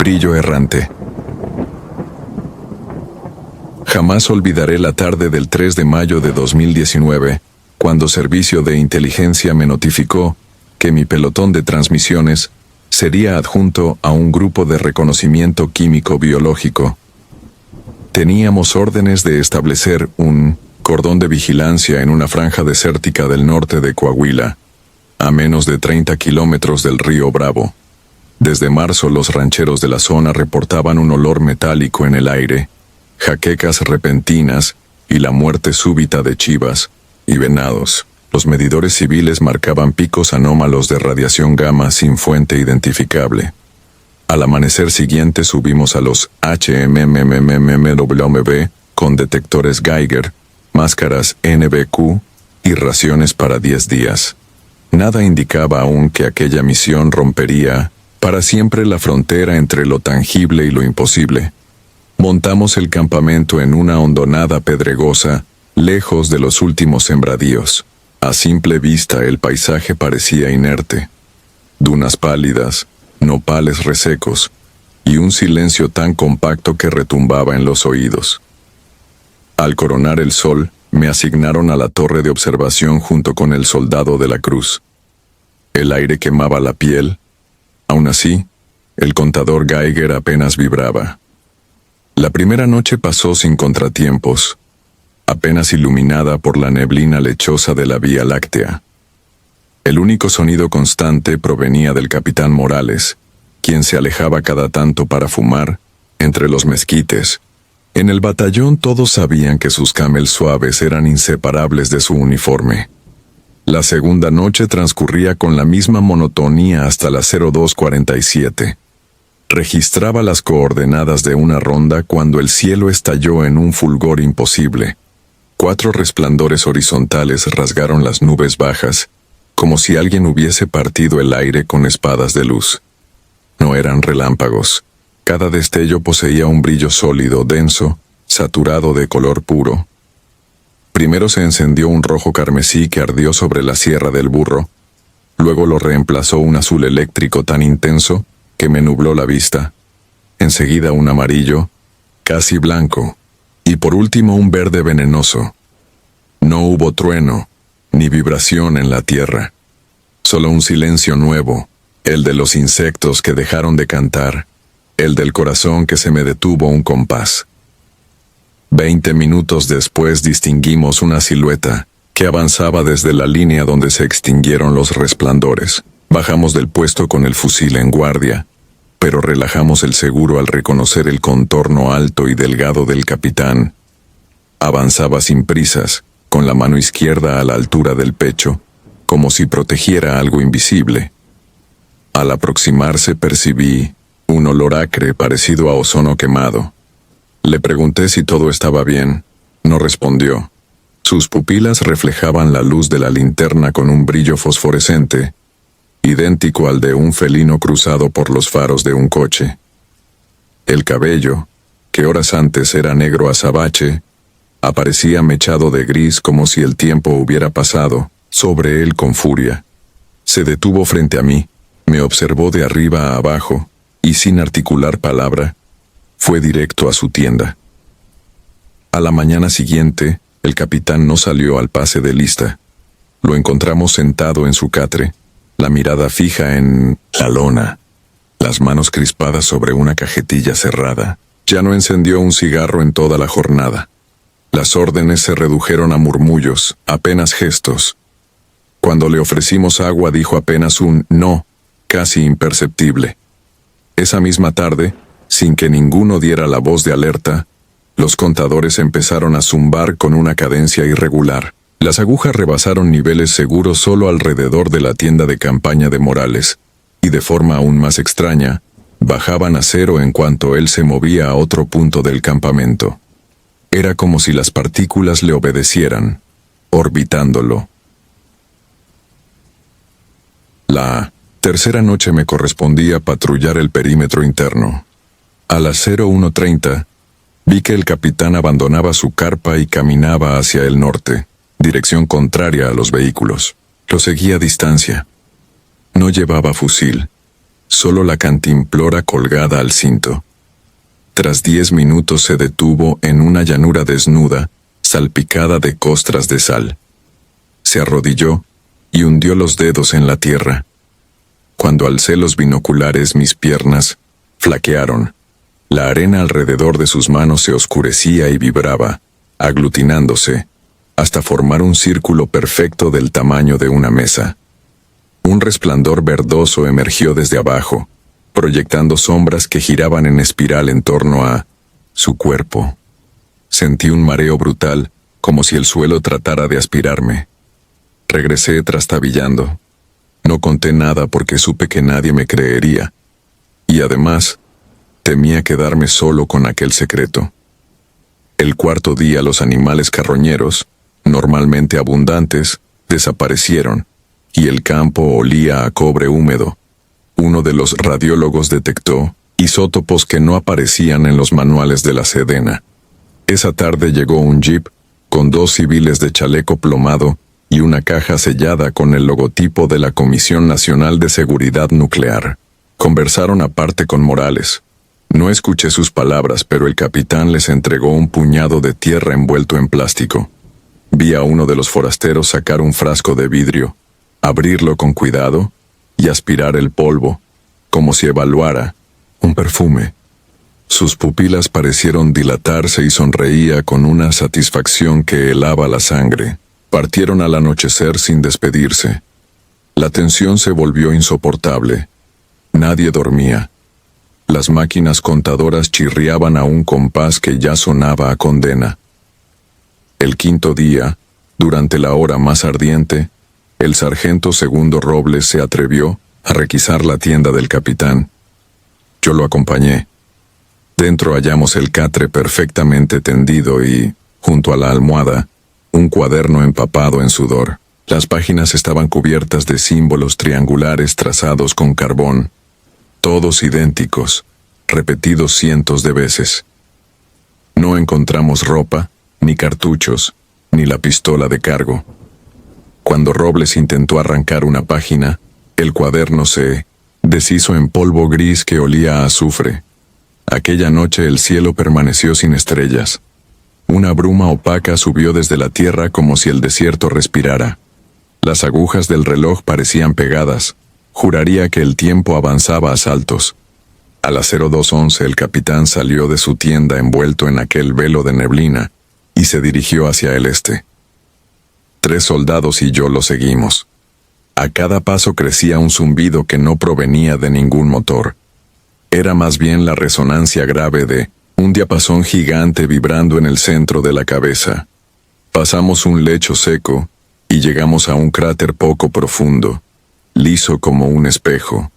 brillo errante. Jamás olvidaré la tarde del 3 de mayo de 2019, cuando Servicio de Inteligencia me notificó que mi pelotón de transmisiones sería adjunto a un grupo de reconocimiento químico-biológico. Teníamos órdenes de establecer un cordón de vigilancia en una franja desértica del norte de Coahuila, a menos de 30 kilómetros del río Bravo. Desde marzo los rancheros de la zona reportaban un olor metálico en el aire, jaquecas repentinas y la muerte súbita de chivas y venados. Los medidores civiles marcaban picos anómalos de radiación gamma sin fuente identificable. Al amanecer siguiente subimos a los HMMMMWB con detectores Geiger, máscaras NBQ y raciones para 10 días. Nada indicaba aún que aquella misión rompería para siempre la frontera entre lo tangible y lo imposible. Montamos el campamento en una hondonada pedregosa, lejos de los últimos sembradíos. A simple vista el paisaje parecía inerte. Dunas pálidas, nopales resecos, y un silencio tan compacto que retumbaba en los oídos. Al coronar el sol, me asignaron a la torre de observación junto con el soldado de la cruz. El aire quemaba la piel. Aún así, el contador Geiger apenas vibraba. La primera noche pasó sin contratiempos, apenas iluminada por la neblina lechosa de la Vía Láctea. El único sonido constante provenía del capitán Morales, quien se alejaba cada tanto para fumar entre los mezquites. En el batallón todos sabían que sus camels suaves eran inseparables de su uniforme. La segunda noche transcurría con la misma monotonía hasta las 02:47. Registraba las coordenadas de una ronda cuando el cielo estalló en un fulgor imposible. 4 resplandores horizontales rasgaron las nubes bajas, como si alguien hubiese partido el aire con espadas de luz. No eran relámpagos. Cada destello poseía un brillo sólido, denso, saturado de color puro. Primero se encendió un rojo carmesí que ardió sobre la Sierra del Burro. Luego lo reemplazó un azul eléctrico tan intenso que me nubló la vista. Enseguida un amarillo, casi blanco, y por último un verde venenoso. No hubo trueno, ni vibración en la tierra. Solo un silencio nuevo, el de los insectos que dejaron de cantar, el del corazón que se me detuvo un compás. 20 minutos después distinguimos una silueta que avanzaba desde la línea donde se extinguieron los resplandores. Bajamos del puesto con el fusil en guardia, pero relajamos el seguro al reconocer el contorno alto y delgado del capitán. Avanzaba sin prisas, con la mano izquierda a la altura del pecho, como si protegiera algo invisible. Al aproximarse percibí un olor acre parecido a ozono quemado. Le pregunté si todo estaba bien. No respondió. Sus pupilas reflejaban la luz de la linterna con un brillo fosforescente, idéntico al de un felino cruzado por los faros de un coche. El cabello, que horas antes era negro azabache, aparecía mechado de gris como si el tiempo hubiera pasado sobre él con furia. Se detuvo frente a mí, me observó de arriba a abajo, y sin articular palabra, fue directo a su tienda. A la mañana siguiente, el capitán no salió al pase de lista. Lo encontramos sentado en su catre, la mirada fija en la lona, las manos crispadas sobre una cajetilla cerrada. Ya no encendió un cigarro en toda la jornada. Las órdenes se redujeron a murmullos, apenas gestos. Cuando le ofrecimos agua dijo apenas un no, casi imperceptible. Esa misma tarde, sin que ninguno diera la voz de alerta, los contadores empezaron a zumbar con una cadencia irregular. Las agujas rebasaron niveles seguros solo alrededor de la tienda de campaña de Morales, y de forma aún más extraña, bajaban a cero en cuanto él se movía a otro punto del campamento. Era como si las partículas le obedecieran, orbitándolo. La tercera noche me correspondía patrullar el perímetro interno. A las 01:30, vi que el capitán abandonaba su carpa y caminaba hacia el norte, dirección contraria a los vehículos. Lo seguí a distancia. No llevaba fusil, solo la cantimplora colgada al cinto. Tras 10 minutos se detuvo en una llanura desnuda, salpicada de costras de sal. Se arrodilló y hundió los dedos en la tierra. Cuando alcé los binoculares, mis piernas flaquearon. La arena alrededor de sus manos se oscurecía y vibraba, aglutinándose, hasta formar un círculo perfecto del tamaño de una mesa. Un resplandor verdoso emergió desde abajo, proyectando sombras que giraban en espiral en torno a su cuerpo. Sentí un mareo brutal, como si el suelo tratara de aspirarme. Regresé trastabillando. No conté nada porque supe que nadie me creería. Y además, temía quedarme solo con aquel secreto. El cuarto día los animales carroñeros, normalmente abundantes, desaparecieron, y el campo olía a cobre húmedo. Uno de los radiólogos detectó isótopos que no aparecían en los manuales de la Sedena. Esa tarde llegó un jeep con 2 civiles de chaleco plomado y una caja sellada con el logotipo de la Comisión Nacional de Seguridad Nuclear. Conversaron aparte con Morales. No escuché sus palabras, pero el capitán les entregó un puñado de tierra envuelto en plástico. Vi a uno de los forasteros sacar un frasco de vidrio, abrirlo con cuidado y aspirar el polvo, como si evaluara un perfume. Sus pupilas parecieron dilatarse y sonreía con una satisfacción que helaba la sangre. Partieron al anochecer sin despedirse. La tensión se volvió insoportable. Nadie dormía. Las máquinas contadoras chirriaban a un compás que ya sonaba a condena. El quinto día, durante la hora más ardiente, el sargento Segundo Robles se atrevió a requisar la tienda del capitán. Yo lo acompañé. Dentro hallamos el catre perfectamente tendido y, junto a la almohada, un cuaderno empapado en sudor. Las páginas estaban cubiertas de símbolos triangulares trazados con carbón, todos idénticos, repetidos cientos de veces. No encontramos ropa, ni cartuchos, ni la pistola de cargo. Cuando Robles intentó arrancar una página, el cuaderno se deshizo en polvo gris que olía a azufre. Aquella noche el cielo permaneció sin estrellas. Una bruma opaca subió desde la tierra como si el desierto respirara. Las agujas del reloj parecían pegadas. Juraría que el tiempo avanzaba a saltos. A las 02:11 el capitán salió de su tienda envuelto en aquel velo de neblina y se dirigió hacia el este. 3 soldados y yo lo seguimos. A cada paso crecía un zumbido que no provenía de ningún motor. Era más bien la resonancia grave de un diapasón gigante vibrando en el centro de la cabeza. Pasamos un lecho seco y llegamos a un cráter poco profundo, liso como un espejo.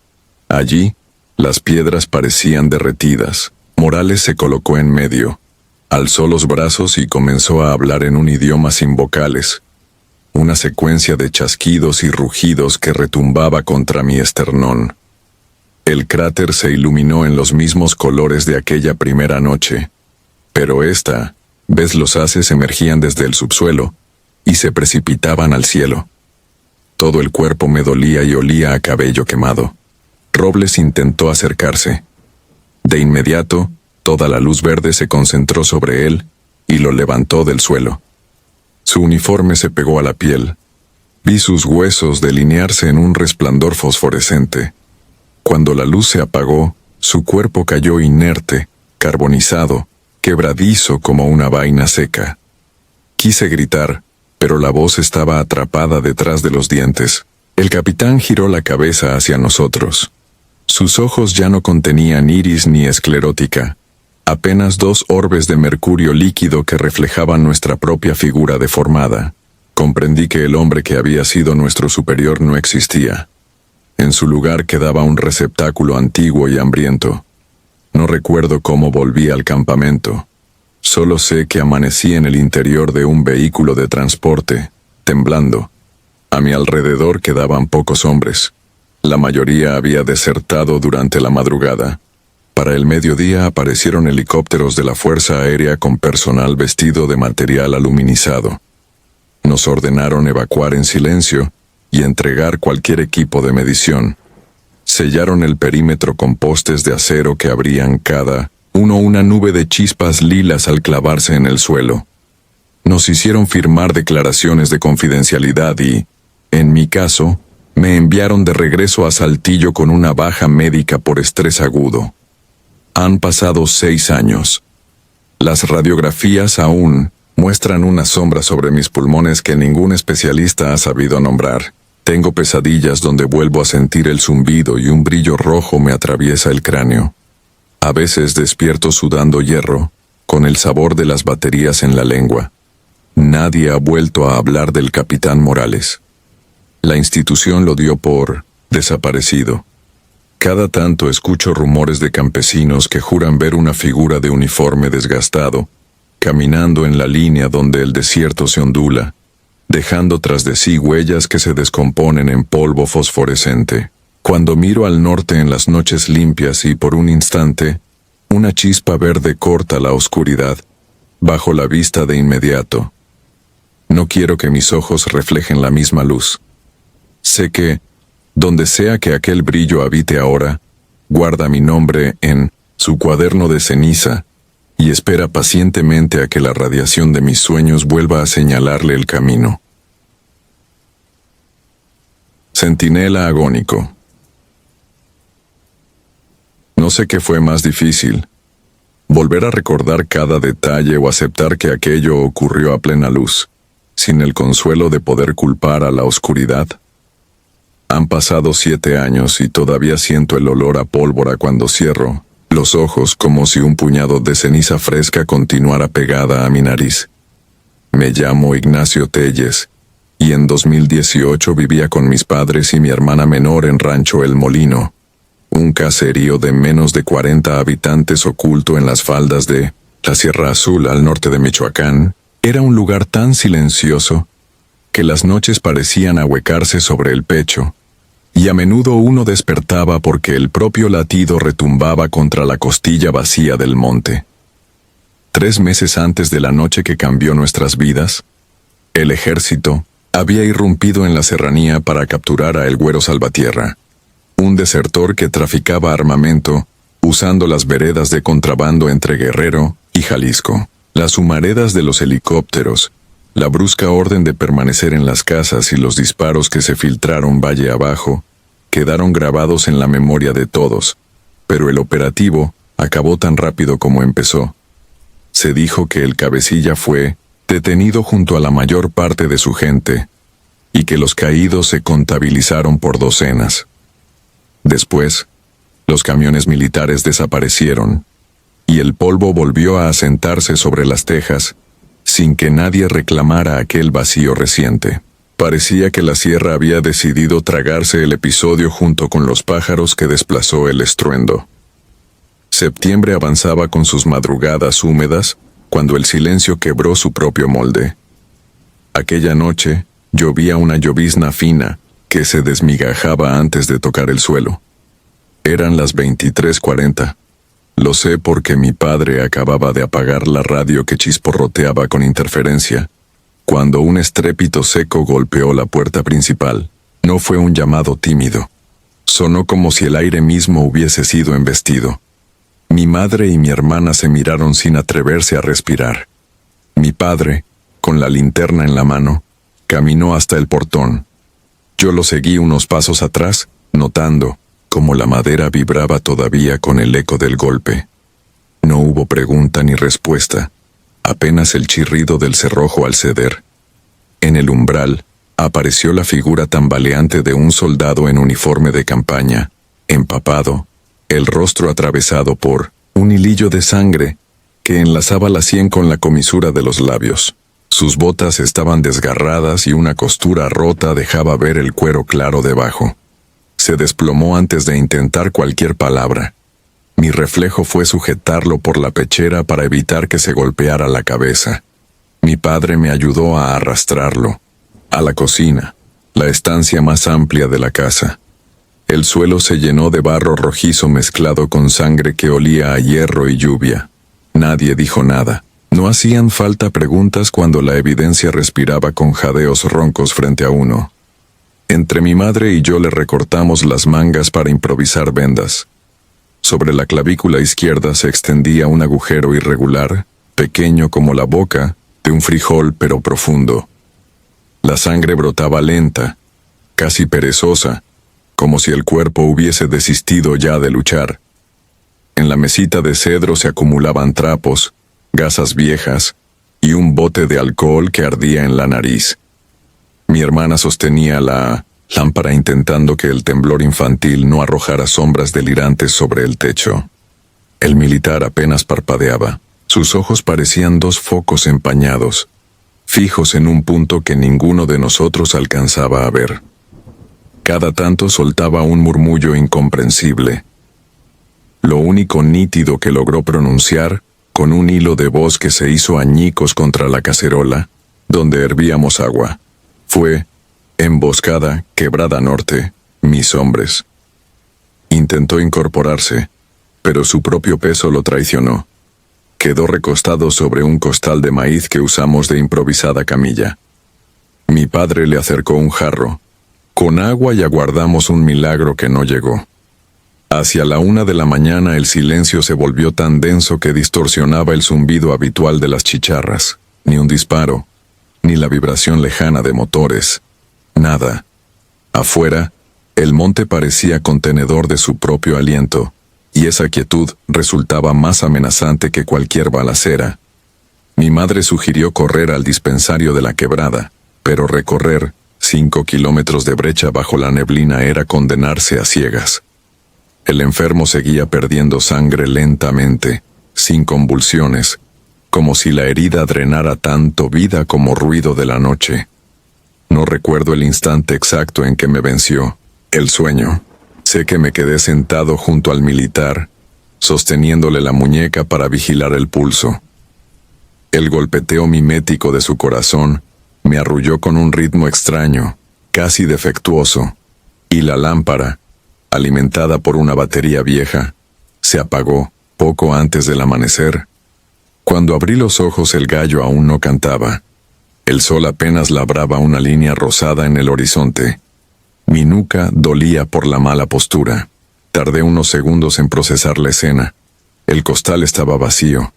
Allí, las piedras parecían derretidas. Morales se colocó en medio, alzó los brazos y comenzó a hablar en un idioma sin vocales, una secuencia de chasquidos y rugidos que retumbaba contra mi esternón. El cráter se iluminó en los mismos colores de aquella primera noche, pero esta vez los haces emergían desde el subsuelo y se precipitaban al cielo. Todo el cuerpo me dolía y olía a cabello quemado. Robles intentó acercarse. De inmediato, toda la luz verde se concentró sobre él y lo levantó del suelo. Su uniforme se pegó a la piel. Vi sus huesos delinearse en un resplandor fosforescente. Cuando la luz se apagó, su cuerpo cayó inerte, carbonizado, quebradizo como una vaina seca. Quise gritar, pero la voz estaba atrapada detrás de los dientes. El capitán giró la cabeza hacia nosotros. Sus ojos ya no contenían iris ni esclerótica, apenas 2 orbes de mercurio líquido que reflejaban nuestra propia figura deformada. Comprendí que el hombre que había sido nuestro superior no existía. En su lugar quedaba un receptáculo antiguo y hambriento. No recuerdo cómo volví al campamento. Solo sé que amanecí en el interior de un vehículo de transporte, temblando. A mi alrededor quedaban pocos hombres. La mayoría había desertado durante la madrugada. Para el mediodía aparecieron helicópteros de la Fuerza Aérea con personal vestido de material aluminizado. Nos ordenaron evacuar en silencio y entregar cualquier equipo de medición. Sellaron el perímetro con postes de acero que abrían cada uno una nube de chispas lilas al clavarse en el suelo. Nos hicieron firmar declaraciones de confidencialidad y, en mi caso, me enviaron de regreso a Saltillo con una baja médica por estrés agudo. Han pasado 6 años. Las radiografías aún muestran una sombra sobre mis pulmones que ningún especialista ha sabido nombrar. Tengo pesadillas donde vuelvo a sentir el zumbido y un brillo rojo me atraviesa el cráneo. A veces despierto sudando hierro, con el sabor de las baterías en la lengua. Nadie ha vuelto a hablar del capitán Morales. La institución lo dio por desaparecido. Cada tanto escucho rumores de campesinos que juran ver una figura de uniforme desgastado, caminando en la línea donde el desierto se ondula, dejando tras de sí huellas que se descomponen en polvo fosforescente. Cuando miro al norte en las noches limpias y por un instante, una chispa verde corta la oscuridad, bajo la vista de inmediato. No quiero que mis ojos reflejen la misma luz. Sé que, donde sea que aquel brillo habite ahora, guarda mi nombre en su cuaderno de ceniza y espera pacientemente a que la radiación de mis sueños vuelva a señalarle el camino. Centinela agónico. No sé qué fue más difícil, volver a recordar cada detalle o aceptar que aquello ocurrió a plena luz, sin el consuelo de poder culpar a la oscuridad. Han pasado 7 años y todavía siento el olor a pólvora cuando cierro los ojos como si un puñado de ceniza fresca continuara pegada a mi nariz. Me llamo Ignacio Telles y en 2018 vivía con mis padres y mi hermana menor en Rancho El Molino, un caserío de menos de 40 habitantes oculto en las faldas de la Sierra Azul al norte de Michoacán. Era un lugar tan silencioso que las noches parecían ahuecarse sobre el pecho, y a menudo uno despertaba porque el propio latido retumbaba contra la costilla vacía del monte. 3 meses antes de la noche que cambió nuestras vidas, el ejército había irrumpido en la serranía para capturar a El Güero Salvatierra, un desertor que traficaba armamento usando las veredas de contrabando entre Guerrero y Jalisco. Las humaredas de los helicópteros, la brusca orden de permanecer en las casas y los disparos que se filtraron valle abajo, quedaron grabados en la memoria de todos, pero el operativo acabó tan rápido como empezó. Se dijo que el cabecilla fue detenido junto a la mayor parte de su gente, y que los caídos se contabilizaron por docenas. Después, los camiones militares desaparecieron, y el polvo volvió a asentarse sobre las tejas, sin que nadie reclamara aquel vacío reciente. Parecía que la sierra había decidido tragarse el episodio junto con los pájaros que desplazó el estruendo. Septiembre avanzaba con sus madrugadas húmedas, cuando el silencio quebró su propio molde. Aquella noche, llovía una llovizna fina, que se desmigajaba antes de tocar el suelo. Eran las 23:40. Lo sé porque mi padre acababa de apagar la radio que chisporroteaba con interferencia, cuando un estrépito seco golpeó la puerta principal. No fue un llamado tímido. Sonó como si el aire mismo hubiese sido embestido. Mi madre y mi hermana se miraron sin atreverse a respirar. Mi padre, con la linterna en la mano, caminó hasta el portón. Yo lo seguí unos pasos atrás, notando como la madera vibraba todavía con el eco del golpe. No hubo pregunta ni respuesta, apenas el chirrido del cerrojo al ceder. En el umbral, apareció la figura tambaleante de un soldado en uniforme de campaña, empapado, el rostro atravesado por un hilillo de sangre que enlazaba la sien con la comisura de los labios. Sus botas estaban desgarradas y una costura rota dejaba ver el cuero claro debajo. Se desplomó antes de intentar cualquier palabra. Mi reflejo fue sujetarlo por la pechera para evitar que se golpeara la cabeza. Mi padre me ayudó a arrastrarlo a la cocina, la estancia más amplia de la casa. El suelo se llenó de barro rojizo mezclado con sangre que olía a hierro y lluvia. Nadie dijo nada. No hacían falta preguntas cuando la evidencia respiraba con jadeos roncos frente a uno. Entre mi madre y yo le recortamos las mangas para improvisar vendas. Sobre la clavícula izquierda se extendía un agujero irregular, pequeño como la boca de un frijol pero profundo. La sangre brotaba lenta, casi perezosa, como si el cuerpo hubiese desistido ya de luchar. En la mesita de cedro se acumulaban trapos, gasas viejas y un bote de alcohol que ardía en la nariz. Mi hermana sostenía la lámpara intentando que el temblor infantil no arrojara sombras delirantes sobre el techo. El militar apenas parpadeaba. Sus ojos parecían dos focos empañados, fijos en un punto que ninguno de nosotros alcanzaba a ver. Cada tanto soltaba un murmullo incomprensible. Lo único nítido que logró pronunciar, con un hilo de voz que se hizo añicos contra la cacerola, donde hervíamos agua, fue: emboscada, quebrada norte, mis hombres. Intentó incorporarse, pero su propio peso lo traicionó. Quedó recostado sobre un costal de maíz que usamos de improvisada camilla. Mi padre le acercó un jarro, con agua, y aguardamos un milagro que no llegó. Hacia la 1 de la mañana el silencio se volvió tan denso que distorsionaba el zumbido habitual de las chicharras. Ni un disparo, ni la vibración lejana de motores. Nada. Afuera, el monte parecía contenedor de su propio aliento, y esa quietud resultaba más amenazante que cualquier balacera. Mi madre sugirió correr al dispensario de la quebrada, pero recorrer 5 kilómetros de brecha bajo la neblina era condenarse a ciegas. El enfermo seguía perdiendo sangre lentamente, sin convulsiones, como si la herida drenara tanto vida como ruido de la noche. No recuerdo el instante exacto en que me venció el sueño. Sé que me quedé sentado junto al militar, sosteniéndole la muñeca para vigilar el pulso. El golpeteo mimético de su corazón me arrulló con un ritmo extraño, casi defectuoso, y la lámpara, alimentada por una batería vieja, se apagó poco antes del amanecer. Cuando abrí los ojos el gallo aún no cantaba. El sol apenas labraba una línea rosada en el horizonte. Mi nuca dolía por la mala postura. Tardé unos segundos en procesar la escena. El costal estaba vacío.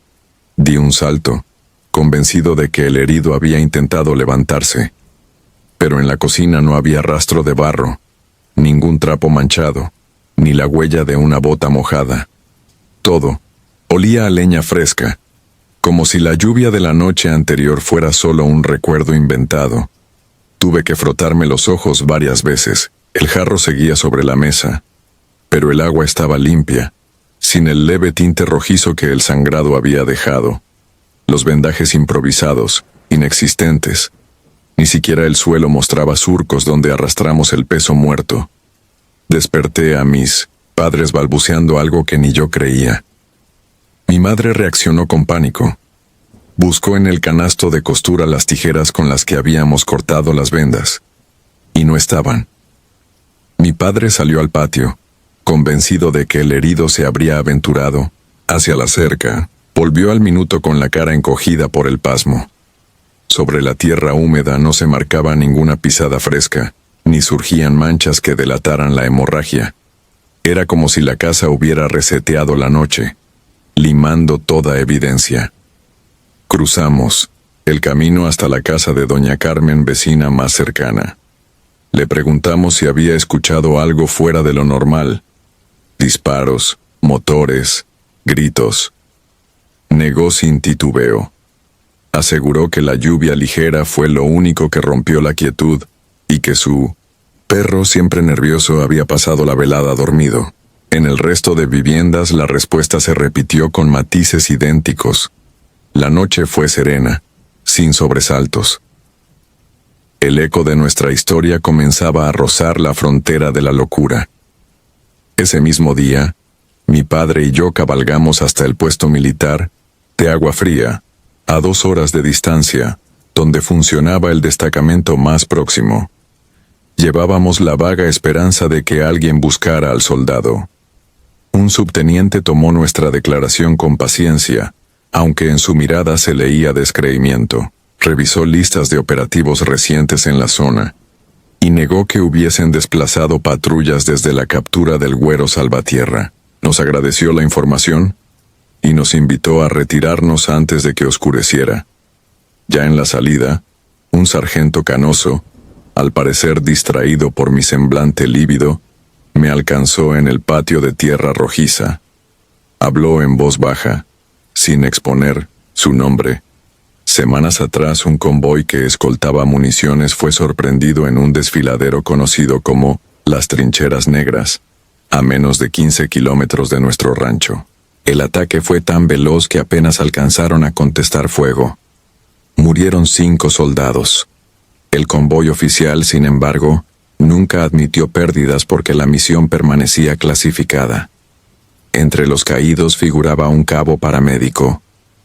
Di un salto, convencido de que el herido había intentado levantarse. Pero en la cocina no había rastro de barro, ningún trapo manchado, ni la huella de una bota mojada. Todo olía a leña fresca, como si la lluvia de la noche anterior fuera solo un recuerdo inventado. Tuve que frotarme los ojos varias veces. El jarro seguía sobre la mesa, pero el agua estaba limpia, sin el leve tinte rojizo que el sangrado había dejado. Los vendajes improvisados, inexistentes. Ni siquiera el suelo mostraba surcos donde arrastramos el peso muerto. Desperté a mis padres balbuceando algo que ni yo creía. Mi madre reaccionó con pánico. Buscó en el canasto de costura las tijeras con las que habíamos cortado las vendas, y no estaban. Mi padre salió al patio, convencido de que el herido se habría aventurado hacia la cerca. Volvió al minuto con la cara encogida por el pasmo. Sobre la tierra húmeda no se marcaba ninguna pisada fresca, ni surgían manchas que delataran la hemorragia. Era como si la casa hubiera reseteado la noche, limando toda evidencia. Cruzamos el camino hasta la casa de doña Carmen, vecina más cercana. Le preguntamos si había escuchado algo fuera de lo normal. Disparos, motores, gritos. Negó sin titubeo. Aseguró que la lluvia ligera fue lo único que rompió la quietud y que su perro, siempre nervioso, había pasado la velada dormido. En el resto de viviendas la respuesta se repitió con matices idénticos. La noche fue serena, sin sobresaltos. El eco de nuestra historia comenzaba a rozar la frontera de la locura. Ese mismo día, mi padre y yo cabalgamos hasta el puesto militar de Agua Fría, a 2 horas de distancia, donde funcionaba el destacamento más próximo. Llevábamos la vaga esperanza de que alguien buscara al soldado. Un subteniente tomó nuestra declaración con paciencia, aunque en su mirada se leía descreimiento. Revisó listas de operativos recientes en la zona. y negó que hubiesen desplazado patrullas desde la captura del Güero Salvatierra. Nos agradeció la información y nos invitó a retirarnos antes de que oscureciera. Ya en la salida, un sargento canoso, al parecer distraído por mi semblante lívido, me alcanzó en el patio de tierra rojiza. Habló en voz baja, sin exponer su nombre. Semanas atrás, un convoy que escoltaba municiones fue sorprendido en un desfiladero conocido como Las Trincheras Negras, a menos de 15 kilómetros de nuestro rancho. El ataque fue tan veloz que apenas alcanzaron a contestar fuego. Murieron 5 soldados. El convoy oficial, sin embargo, nunca admitió pérdidas porque la misión permanecía clasificada. Entre los caídos figuraba un cabo paramédico.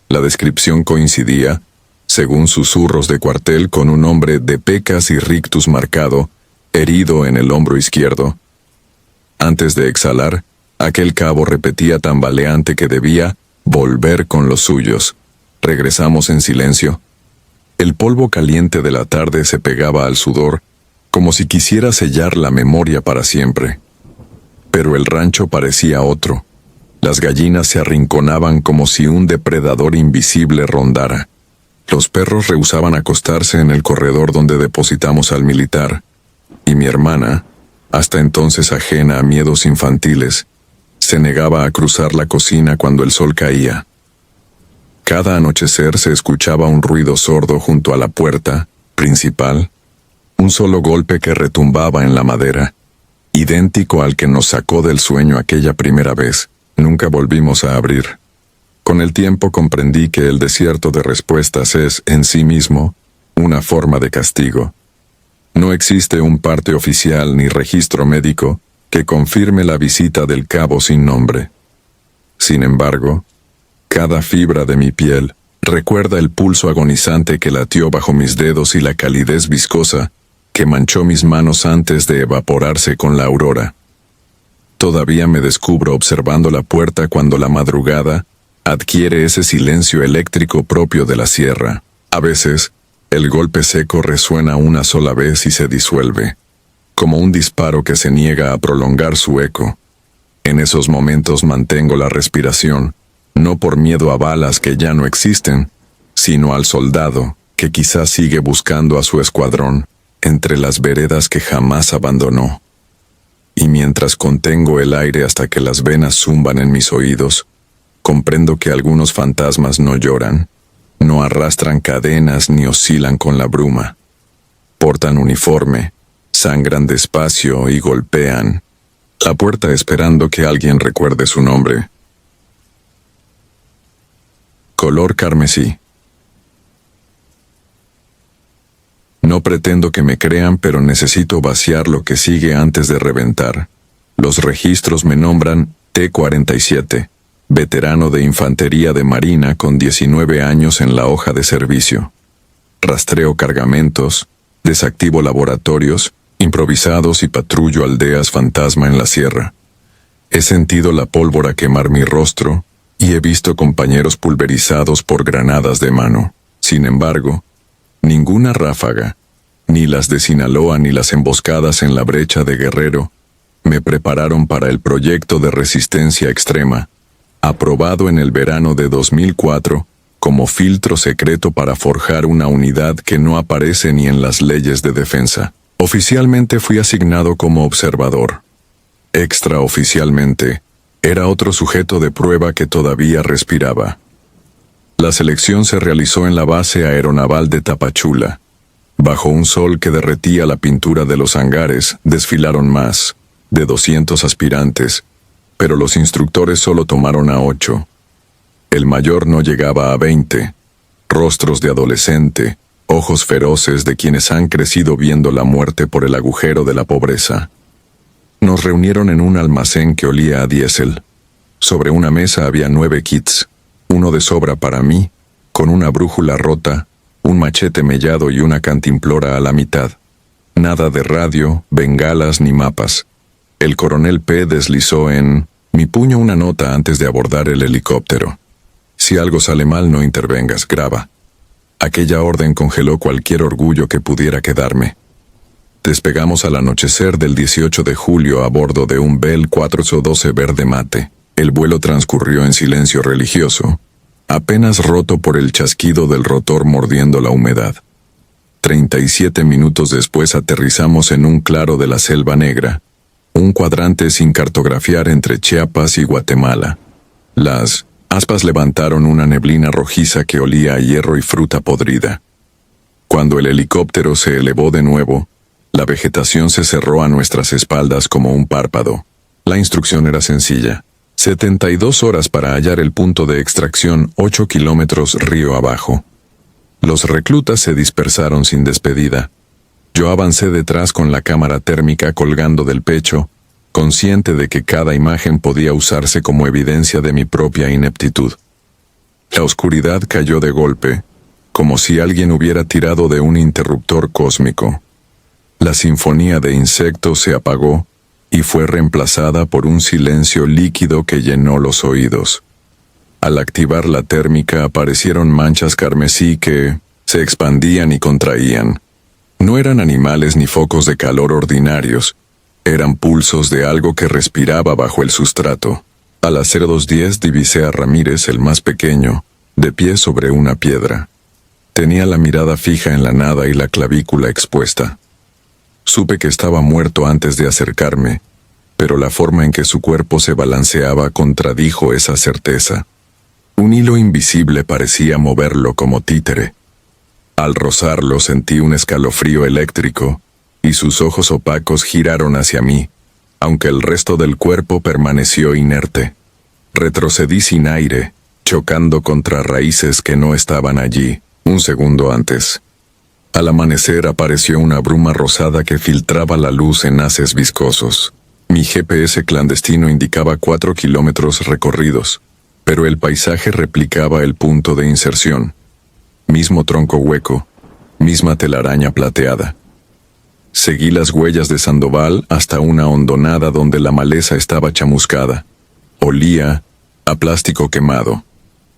La descripción coincidía, según susurros de cuartel, con un hombre de pecas y rictus marcado, herido en el hombro izquierdo. Antes de exhalar, aquel cabo repetía tambaleante que debía volver con los suyos. Regresamos en silencio. El polvo caliente de la tarde se pegaba al sudor, como si quisiera sellar la memoria para siempre. Pero el rancho parecía otro. Las gallinas se arrinconaban como si un depredador invisible rondara. Los perros rehusaban acostarse en el corredor donde depositamos al militar, y mi hermana, hasta entonces ajena a miedos infantiles, se negaba a cruzar la cocina cuando el sol caía. Cada anochecer se escuchaba un ruido sordo junto a la puerta principal, un solo golpe que retumbaba en la madera, idéntico al que nos sacó del sueño aquella primera vez. Nunca volvimos a abrir. Con el tiempo comprendí que el desierto de respuestas es, en sí mismo, una forma de castigo. No existe un parte oficial ni registro médico que confirme la visita del cabo sin nombre. Sin embargo, cada fibra de mi piel recuerda el pulso agonizante que latió bajo mis dedos y la calidez viscosa que manchó mis manos antes de evaporarse con la aurora. Todavía me descubro observando la puerta cuando la madrugada adquiere ese silencio eléctrico propio de la sierra. A veces, el golpe seco resuena una sola vez y se disuelve, como un disparo que se niega a prolongar su eco. En esos momentos mantengo la respiración, no por miedo a balas que ya no existen, sino al soldado que quizás sigue buscando a su escuadrón entre las veredas que jamás abandonó. Y mientras contengo el aire hasta que las venas zumban en mis oídos, comprendo que algunos fantasmas no lloran, no arrastran cadenas ni oscilan con la bruma. Portan uniforme, sangran despacio y golpean la puerta esperando que alguien recuerde su nombre. Color carmesí. No pretendo que me crean, pero necesito vaciar lo que sigue antes de reventar. Los registros me nombran T-47, veterano de infantería de marina con 19 años en la hoja de servicio. Rastreo cargamentos, desactivo laboratorios, improvisados y patrullo aldeas fantasma en la sierra. He sentido la pólvora quemar mi rostro y he visto compañeros pulverizados por granadas de mano. Sin embargo, ninguna ráfaga, ni las de Sinaloa ni las emboscadas en la brecha de Guerrero, me prepararon para el proyecto de resistencia extrema, aprobado en el verano de 2004 como filtro secreto para forjar una unidad que no aparece ni en las leyes de defensa. Oficialmente fui asignado como observador. Extraoficialmente, era otro sujeto de prueba que todavía respiraba. La selección se realizó en la base aeronaval de Tapachula. Bajo un sol que derretía la pintura de los hangares, desfilaron más de 200 aspirantes, pero los instructores solo tomaron a 8. El mayor no llegaba a 20. Rostros de adolescente, ojos feroces de quienes han crecido viendo la muerte por el agujero de la pobreza. Nos reunieron en un almacén que olía a diésel. Sobre una mesa había 9 kits, uno de sobra para mí, con una brújula rota, un machete mellado y una cantimplora a la mitad. Nada de radio, bengalas ni mapas. El coronel P. deslizó en mi puño una nota antes de abordar el helicóptero. Si algo sale mal, no intervengas, graba. Aquella orden congeló cualquier orgullo que pudiera quedarme. Despegamos al anochecer del 18 de julio a bordo de un Bell 412 verde mate. El vuelo transcurrió en silencio religioso, apenas roto por el chasquido del rotor mordiendo la humedad. 37 minutos después aterrizamos en un claro de la Selva Negra, un cuadrante sin cartografiar entre Chiapas y Guatemala. Las aspas levantaron una neblina rojiza que olía a hierro y fruta podrida. Cuando el helicóptero se elevó de nuevo, la vegetación se cerró a nuestras espaldas como un párpado. La instrucción era sencilla: 72 horas para hallar el punto de extracción 8 kilómetros río abajo. Los reclutas se dispersaron sin despedida. Yo avancé detrás con la cámara térmica colgando del pecho, consciente de que cada imagen podía usarse como evidencia de mi propia ineptitud. La oscuridad cayó de golpe, como si alguien hubiera tirado de un interruptor cósmico. La sinfonía de insectos se apagó y fue reemplazada por un silencio líquido que llenó los oídos. Al activar la térmica aparecieron manchas carmesí que se expandían y contraían. No eran animales ni focos de calor ordinarios, eran pulsos de algo que respiraba bajo el sustrato. A las 02:10 divisé a Ramírez, el más pequeño, de pie sobre una piedra. Tenía la mirada fija en la nada y la clavícula expuesta. Supe que estaba muerto antes de acercarme, pero la forma en que su cuerpo se balanceaba contradijo esa certeza. Un hilo invisible parecía moverlo como títere. Al rozarlo sentí un escalofrío eléctrico, y sus ojos opacos giraron hacia mí, aunque el resto del cuerpo permaneció inerte. Retrocedí sin aire, chocando contra raíces que no estaban allí, un segundo antes. Al amanecer apareció una bruma rosada que filtraba la luz en haces viscosos. Mi GPS clandestino indicaba 4 kilómetros recorridos, pero el paisaje replicaba el punto de inserción. Mismo tronco hueco, misma telaraña plateada. Seguí las huellas de Sandoval hasta una hondonada donde la maleza estaba chamuscada. Olía a plástico quemado.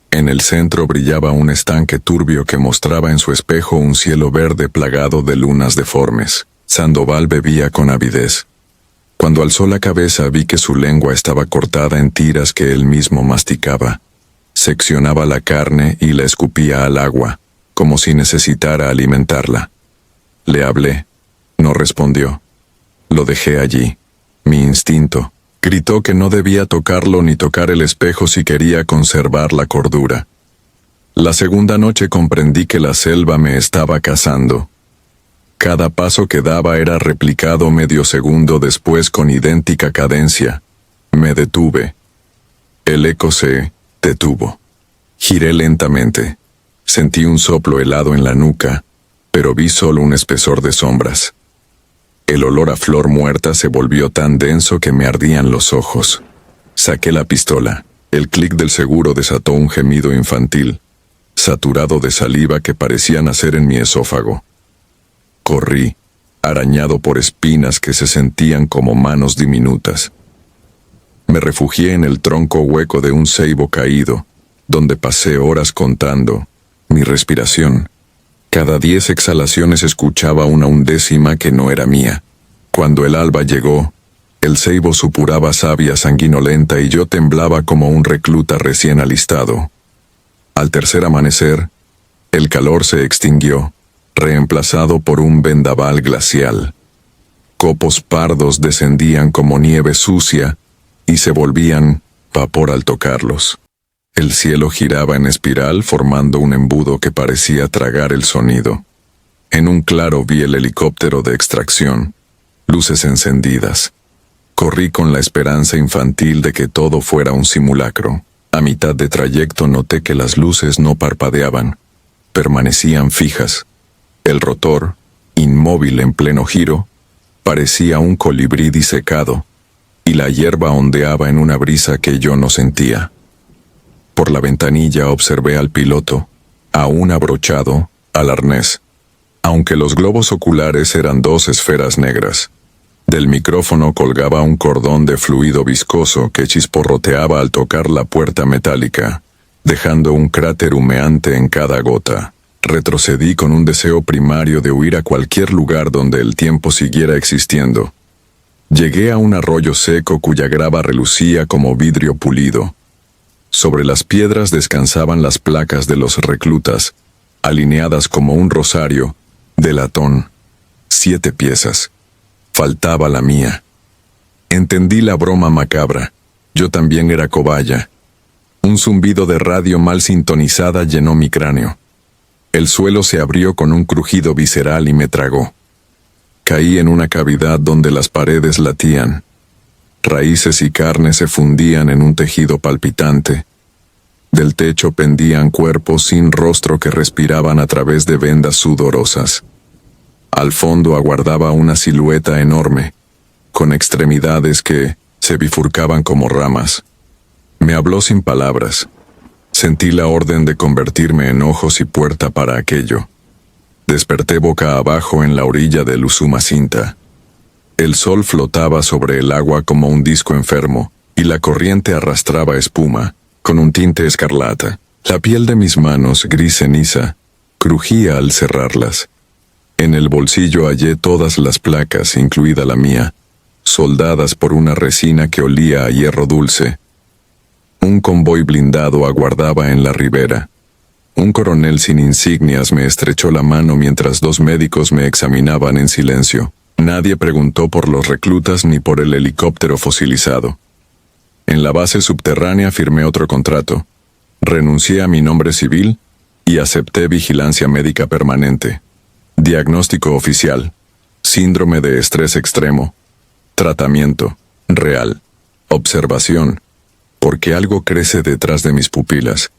En el centro brillaba un estanque turbio que mostraba en su espejo un cielo verde plagado de lunas deformes. Sandoval bebía con avidez. Cuando alzó la cabeza vi que su lengua estaba cortada en tiras que él mismo masticaba. Seccionaba la carne y la escupía al agua, como si necesitara alimentarla. Le hablé. No respondió. Lo dejé allí. Mi instinto gritó que no debía tocarlo ni tocar el espejo si quería conservar la cordura. La segunda noche comprendí que la selva me estaba cazando. Cada paso que daba era replicado medio segundo después con idéntica cadencia. Me detuve. El eco se detuvo. Giré lentamente. Sentí un soplo helado en la nuca, pero vi solo un espesor de sombras. El olor a flor muerta se volvió tan denso que me ardían los ojos. Saqué la pistola. El clic del seguro desató un gemido infantil, saturado de saliva que parecía nacer en mi esófago. Corrí, arañado por espinas que se sentían como manos diminutas. Me refugié en el tronco hueco de un ceibo caído, donde pasé horas contando mi respiración. Cada 10 exhalaciones escuchaba una undécima que no era mía. Cuando el alba llegó, el ceibo supuraba savia sanguinolenta y yo temblaba como un recluta recién alistado. Al tercer amanecer, el calor se extinguió, reemplazado por un vendaval glacial. Copos pardos descendían como nieve sucia y se volvían vapor al tocarlos. El cielo giraba en espiral formando un embudo que parecía tragar el sonido. En un claro vi el helicóptero de extracción, luces encendidas. Corrí con la esperanza infantil de que todo fuera un simulacro. A mitad de trayecto noté que las luces no parpadeaban, permanecían fijas. El rotor, inmóvil en pleno giro, parecía un colibrí disecado, y la hierba ondeaba en una brisa que yo no sentía. Por la ventanilla observé al piloto, aún abrochado, al arnés, aunque los globos oculares eran 2 esferas negras. Del micrófono colgaba un cordón de fluido viscoso que chisporroteaba al tocar la puerta metálica, dejando un cráter humeante en cada gota. Retrocedí con un deseo primario de huir a cualquier lugar donde el tiempo siguiera existiendo. Llegué a un arroyo seco cuya grava relucía como vidrio pulido. Sobre las piedras descansaban las placas de los reclutas, alineadas como un rosario, de latón. 7 piezas. Faltaba la mía. Entendí la broma macabra. Yo también era cobaya. Un zumbido de radio mal sintonizada llenó mi cráneo. El suelo se abrió con un crujido visceral y me tragó. Caí en una cavidad donde las paredes latían. Raíces y carne se fundían en un tejido palpitante. Del techo pendían cuerpos sin rostro que respiraban a través de vendas sudorosas. Al fondo aguardaba una silueta enorme, con extremidades que se bifurcaban como ramas. Me habló sin palabras. Sentí la orden de convertirme en ojos y puerta para aquello. Desperté boca abajo en la orilla del Usumacinta. El sol flotaba sobre el agua como un disco enfermo, y la corriente arrastraba espuma, con un tinte escarlata. La piel de mis manos, gris ceniza, crujía al cerrarlas. En el bolsillo hallé todas las placas, incluida la mía, soldadas por una resina que olía a hierro dulce. Un convoy blindado aguardaba en la ribera. Un coronel sin insignias me estrechó la mano mientras 2 médicos me examinaban en silencio. Nadie preguntó por los reclutas ni por el helicóptero fosilizado. En la base subterránea firmé otro contrato. Renuncié a mi nombre civil y acepté vigilancia médica permanente. Diagnóstico oficial: síndrome de estrés extremo. Tratamiento: real. Observación: porque algo crece detrás de mis pupilas.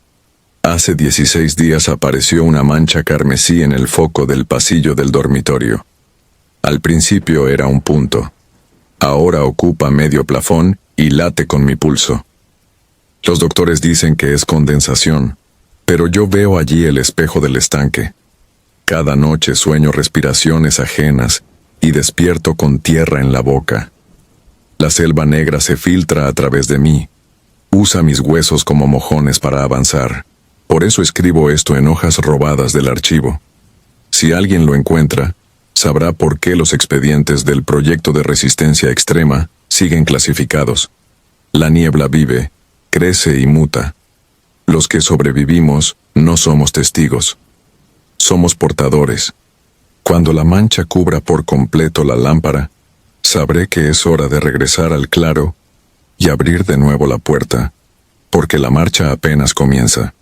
Hace 16 días apareció una mancha carmesí en el foco del pasillo del dormitorio. Al principio era un punto. Ahora ocupa medio plafón y late con mi pulso. Los doctores dicen que es condensación, pero yo veo allí el espejo del estanque. Cada noche sueño respiraciones ajenas y despierto con tierra en la boca. La selva negra se filtra a través de mí. Usa mis huesos como mojones para avanzar. Por eso escribo esto en hojas robadas del archivo. Si alguien lo encuentra, sabrá por qué los expedientes del proyecto de resistencia extrema siguen clasificados. La niebla vive, crece y muta. Los que sobrevivimos no somos testigos. Somos portadores. Cuando la mancha cubra por completo la lámpara, sabré que es hora de regresar al claro y abrir de nuevo la puerta, porque la marcha apenas comienza.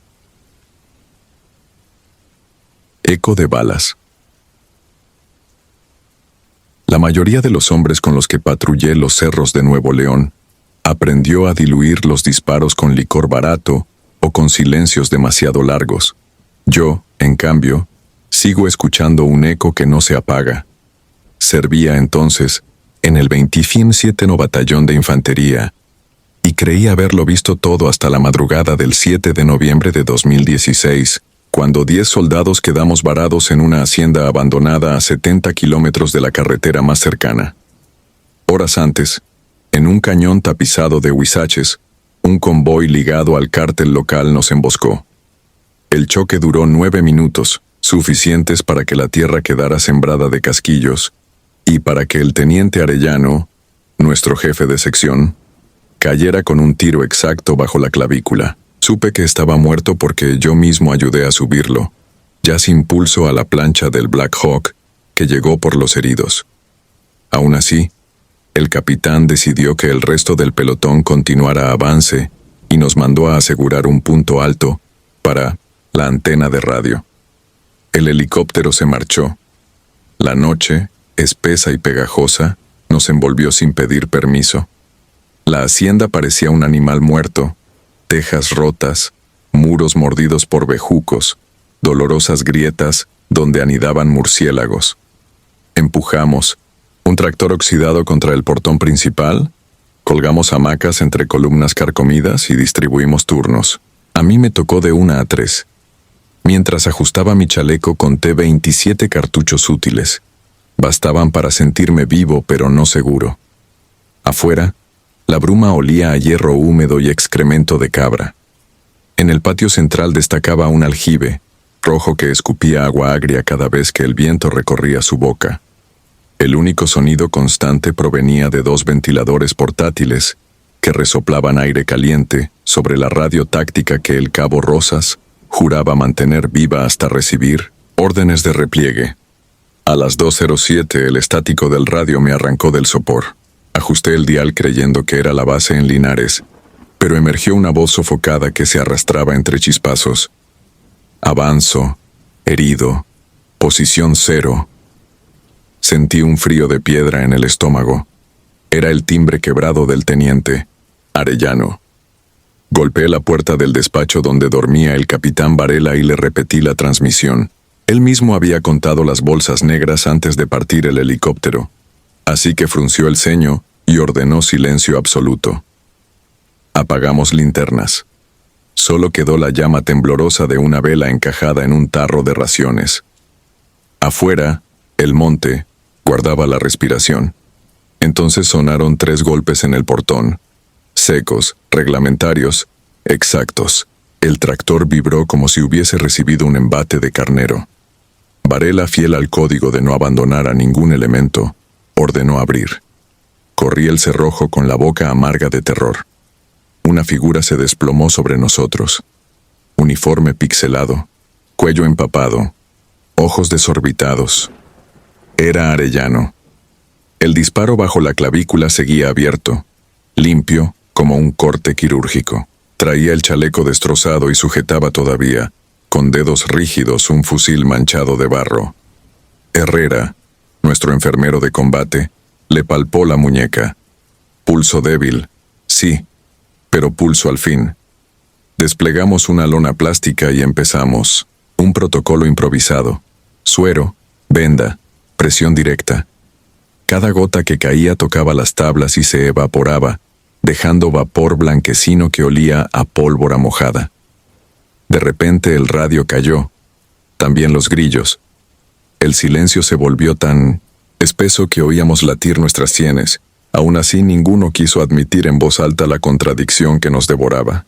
Eco de balas. La mayoría de los hombres con los que patrullé los cerros de Nuevo León aprendió a diluir los disparos con licor barato o con silencios demasiado largos. Yo, en cambio, sigo escuchando un eco que no se apaga. Servía entonces en el 27 Batallón de Infantería y creí haberlo visto todo hasta la madrugada del 7 de noviembre de 2016, cuando 10 soldados quedamos varados en una hacienda abandonada a 70 kilómetros de la carretera más cercana. Horas antes, en un cañón tapizado de huizaches, un convoy ligado al cártel local nos emboscó. El choque duró 9 minutos, suficientes para que la tierra quedara sembrada de casquillos, y para que el teniente Arellano, nuestro jefe de sección, cayera con un tiro exacto bajo la clavícula. Supe que estaba muerto porque yo mismo ayudé a subirlo, ya sin pulso, a la plancha del Black Hawk, que llegó por los heridos. Aún así, el capitán decidió que el resto del pelotón continuara avance y nos mandó a asegurar un punto alto para la antena de radio. El helicóptero se marchó. La noche, espesa y pegajosa, nos envolvió sin pedir permiso. La hacienda parecía un animal muerto. Tejas rotas, muros mordidos por bejucos, dolorosas grietas donde anidaban murciélagos. Empujamos un tractor oxidado contra el portón principal, colgamos hamacas entre columnas carcomidas y distribuimos turnos. A mí me tocó de 1 a 3. Mientras ajustaba mi chaleco conté 27 cartuchos útiles. Bastaban para sentirme vivo pero no seguro. Afuera, la bruma olía a hierro húmedo y excremento de cabra. En el patio central destacaba un aljibe, rojo que escupía agua agria cada vez que el viento recorría su boca. El único sonido constante provenía de 2 ventiladores portátiles que resoplaban aire caliente sobre la radio táctica que el cabo Rosas juraba mantener viva hasta recibir órdenes de repliegue. A las 2:07 el estático del radio me arrancó del sopor. Ajusté el dial creyendo que era la base en Linares, pero emergió una voz sofocada que se arrastraba entre chispazos. Avanzo, herido, posición 0. Sentí un frío de piedra en el estómago. Era el timbre quebrado del teniente Arellano. Golpeé la puerta del despacho donde dormía el capitán Varela y le repetí la transmisión. Él mismo había contado las bolsas negras antes de partir el helicóptero, así que frunció el ceño y ordenó silencio absoluto. Apagamos linternas. Solo quedó la llama temblorosa de una vela encajada en un tarro de raciones. Afuera, el monte guardaba la respiración. Entonces sonaron 3 golpes en el portón. Secos, reglamentarios, exactos. El tractor vibró como si hubiese recibido un embate de carnero. Varela, fiel al código de no abandonar a ningún elemento, ordenó abrir. Corrí el cerrojo con la boca amarga de terror. Una figura se desplomó sobre nosotros. Uniforme pixelado, cuello empapado, ojos desorbitados. Era Arellano. El disparo bajo la clavícula seguía abierto, limpio como un corte quirúrgico. Traía el chaleco destrozado y sujetaba todavía, con dedos rígidos, un fusil manchado de barro. Herrera, nuestro enfermero de combate, le palpó la muñeca. Pulso débil, sí, pero pulso al fin. Desplegamos una lona plástica y empezamos. Un protocolo improvisado. Suero, venda, presión directa. Cada gota que caía tocaba las tablas y se evaporaba, dejando vapor blanquecino que olía a pólvora mojada. De repente el radio cayó, también los grillos. El silencio se volvió tan espeso que oíamos latir nuestras sienes. Aún así ninguno quiso admitir en voz alta la contradicción que nos devoraba.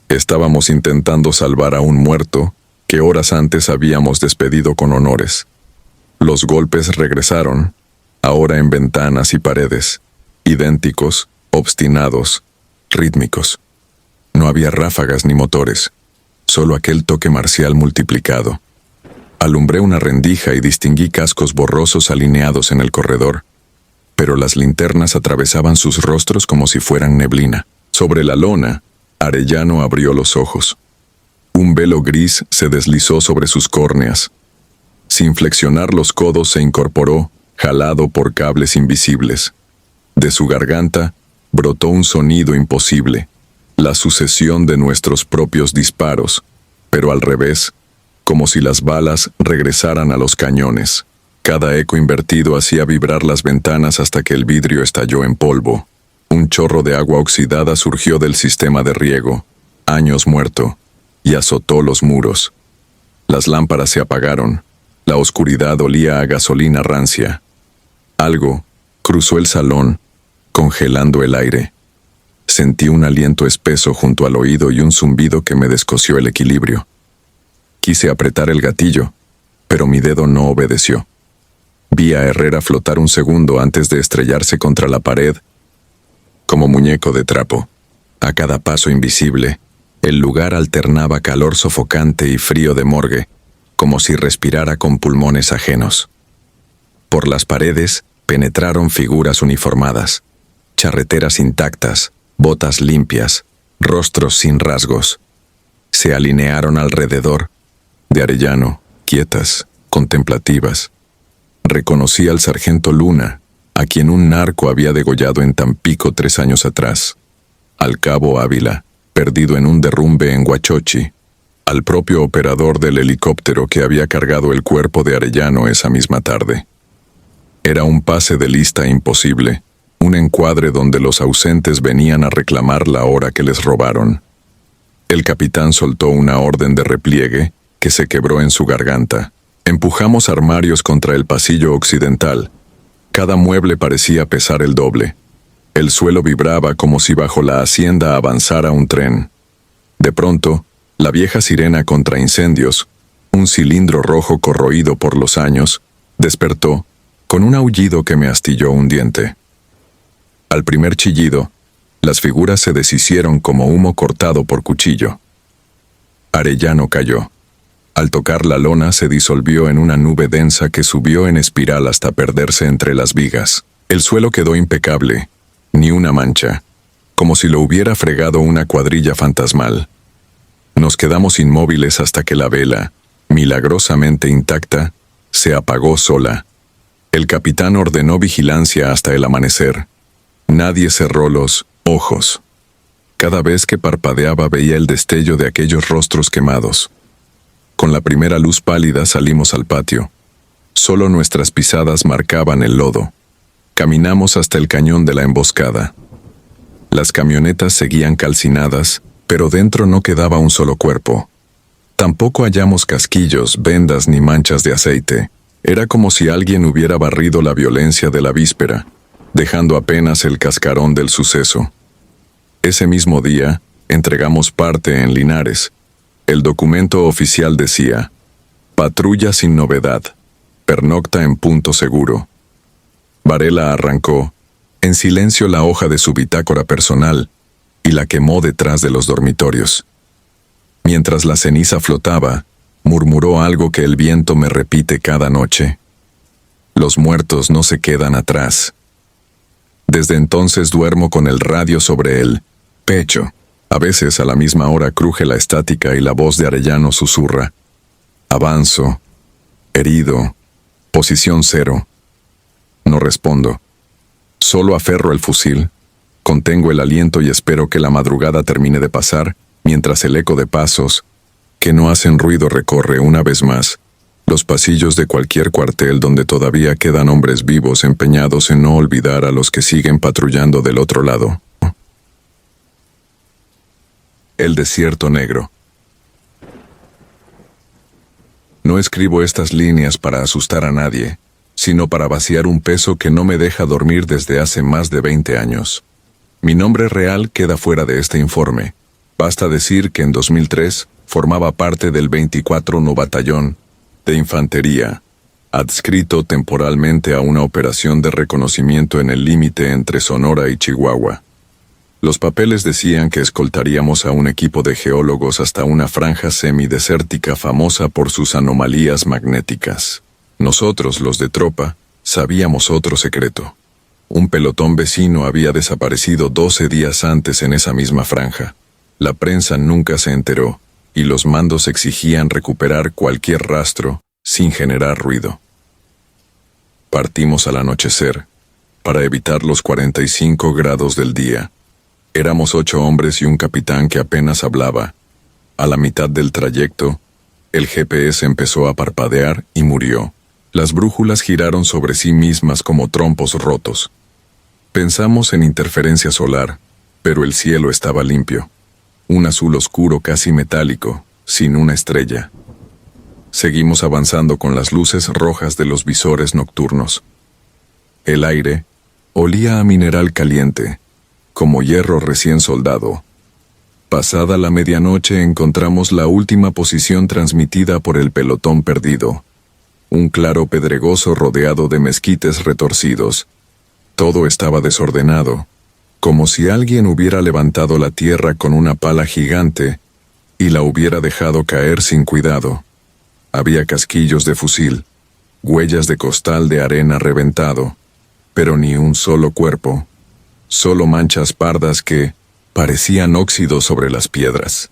Estábamos intentando salvar a un muerto que horas antes habíamos despedido con honores. Los golpes regresaron, ahora en ventanas y paredes, idénticos, obstinados, rítmicos. No había ráfagas ni motores, solo aquel toque marcial multiplicado. Alumbré una rendija y distinguí cascos borrosos alineados en el corredor, pero las linternas atravesaban sus rostros como si fueran neblina. Sobre la lona, Arellano abrió los ojos. Un velo gris se deslizó sobre sus córneas. Sin flexionar los codos se incorporó, jalado por cables invisibles. De su garganta brotó un sonido imposible, la sucesión de nuestros propios disparos, pero al revés, como si las balas regresaran a los cañones. Cada eco invertido hacía vibrar las ventanas hasta que el vidrio estalló en polvo. Un chorro de agua oxidada surgió del sistema de riego, años muerto, y azotó los muros. Las lámparas se apagaron. La oscuridad olía a gasolina rancia. Algo cruzó el salón, congelando el aire. Sentí un aliento espeso junto al oído y un zumbido que me descosió el equilibrio. Quise apretar el gatillo, pero mi dedo no obedeció. Vi a Herrera flotar un segundo antes de estrellarse contra la pared, como muñeco de trapo. A cada paso invisible, el lugar alternaba calor sofocante y frío de morgue, como si respirara con pulmones ajenos. Por las paredes penetraron figuras uniformadas, charreteras intactas, botas limpias, rostros sin rasgos. Se alinearon alrededor de Arellano, quietas, contemplativas. Reconocí al sargento Luna, a quien un narco había degollado en Tampico 3 años atrás, al cabo Ávila, perdido en un derrumbe en Huachochi, al propio operador del helicóptero que había cargado el cuerpo de Arellano esa misma tarde. Era un pase de lista imposible, un encuadre donde los ausentes venían a reclamar la hora que les robaron. El capitán soltó una orden de repliegue que se quebró en su garganta. Empujamos armarios contra el pasillo occidental. Cada mueble parecía pesar el doble. El suelo vibraba como si bajo la hacienda avanzara un tren. De pronto, la vieja sirena contra incendios, un cilindro rojo corroído por los años, despertó, con un aullido que me astilló un diente. Al primer chillido, las figuras se deshicieron como humo cortado por cuchillo. Arellano cayó. Al tocar la lona se disolvió en una nube densa que subió en espiral hasta perderse entre las vigas. El suelo quedó impecable, ni una mancha, como si lo hubiera fregado una cuadrilla fantasmal. Nos quedamos inmóviles hasta que la vela, milagrosamente intacta, se apagó sola. El capitán ordenó vigilancia hasta el amanecer. Nadie cerró los ojos. Cada vez que parpadeaba veía el destello de aquellos rostros quemados. Con la primera luz pálida salimos al patio. Solo nuestras pisadas marcaban el lodo. Caminamos hasta el cañón de la emboscada. Las camionetas seguían calcinadas, pero dentro no quedaba un solo cuerpo. Tampoco hallamos casquillos, vendas ni manchas de aceite. Era como si alguien hubiera barrido la violencia de la víspera, dejando apenas el cascarón del suceso. Ese mismo día, entregamos parte en Linares. El documento oficial decía: patrulla sin novedad, pernocta en punto seguro. Varela arrancó, en silencio, la hoja de su bitácora personal y la quemó detrás de los dormitorios. Mientras la ceniza flotaba, murmuró algo que el viento me repite cada noche: los muertos no se quedan atrás. Desde entonces duermo con el radio sobre el pecho. A veces a la misma hora cruje la estática y la voz de Arellano susurra: avanzo, herido, posición 0. No respondo. Solo aferro el fusil, contengo el aliento y espero que la madrugada termine de pasar, mientras el eco de pasos, que no hacen ruido, recorre una vez más los pasillos de cualquier cuartel donde todavía quedan hombres vivos empeñados en no olvidar a los que siguen patrullando del otro lado. El desierto negro. No escribo estas líneas para asustar a nadie, sino para vaciar un peso que no me deja dormir desde hace más de 20 años. Mi nombre real queda fuera de este informe. Basta decir que en 2003 formaba parte del 24º Batallón de Infantería, adscrito temporalmente a una operación de reconocimiento en el límite entre Sonora y Chihuahua. Los papeles decían que escoltaríamos a un equipo de geólogos hasta una franja semidesértica famosa por sus anomalías magnéticas. Nosotros, los de tropa, sabíamos otro secreto. Un pelotón vecino había desaparecido 12 días antes en esa misma franja. La prensa nunca se enteró, y los mandos exigían recuperar cualquier rastro sin generar ruido. Partimos al anochecer, para evitar los 45 grados del día. Éramos 8 hombres y un capitán que apenas hablaba. A la mitad del trayecto, el GPS empezó a parpadear y murió. Las brújulas giraron sobre sí mismas como trompos rotos. Pensamos en interferencia solar, pero el cielo estaba limpio. Un azul oscuro casi metálico, sin una estrella. Seguimos avanzando con las luces rojas de los visores nocturnos. El aire olía a mineral caliente, como hierro recién soldado. Pasada la medianoche encontramos la última posición transmitida por el pelotón perdido. Un claro pedregoso rodeado de mezquites retorcidos. Todo estaba desordenado, como si alguien hubiera levantado la tierra con una pala gigante y la hubiera dejado caer sin cuidado. Había casquillos de fusil, huellas de costal de arena reventado, pero ni un solo cuerpo, solo manchas pardas que parecían óxido sobre las piedras.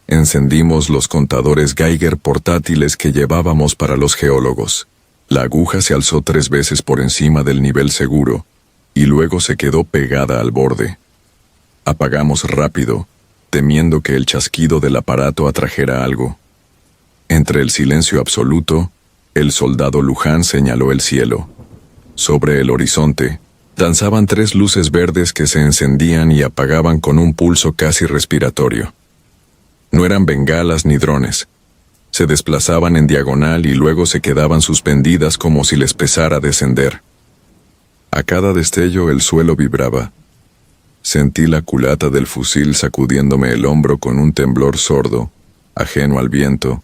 Encendimos los contadores Geiger portátiles que llevábamos para los geólogos. La aguja se alzó 3 veces por encima del nivel seguro, y luego se quedó pegada al borde. Apagamos rápido, temiendo que el chasquido del aparato atrajera algo. Entre el silencio absoluto, el soldado Luján señaló el cielo. Sobre el horizonte, danzaban 3 luces verdes que se encendían y apagaban con un pulso casi respiratorio. No eran bengalas ni drones. Se desplazaban en diagonal y luego se quedaban suspendidas como si les pesara descender. A cada destello el suelo vibraba. Sentí la culata del fusil sacudiéndome el hombro con un temblor sordo, ajeno al viento.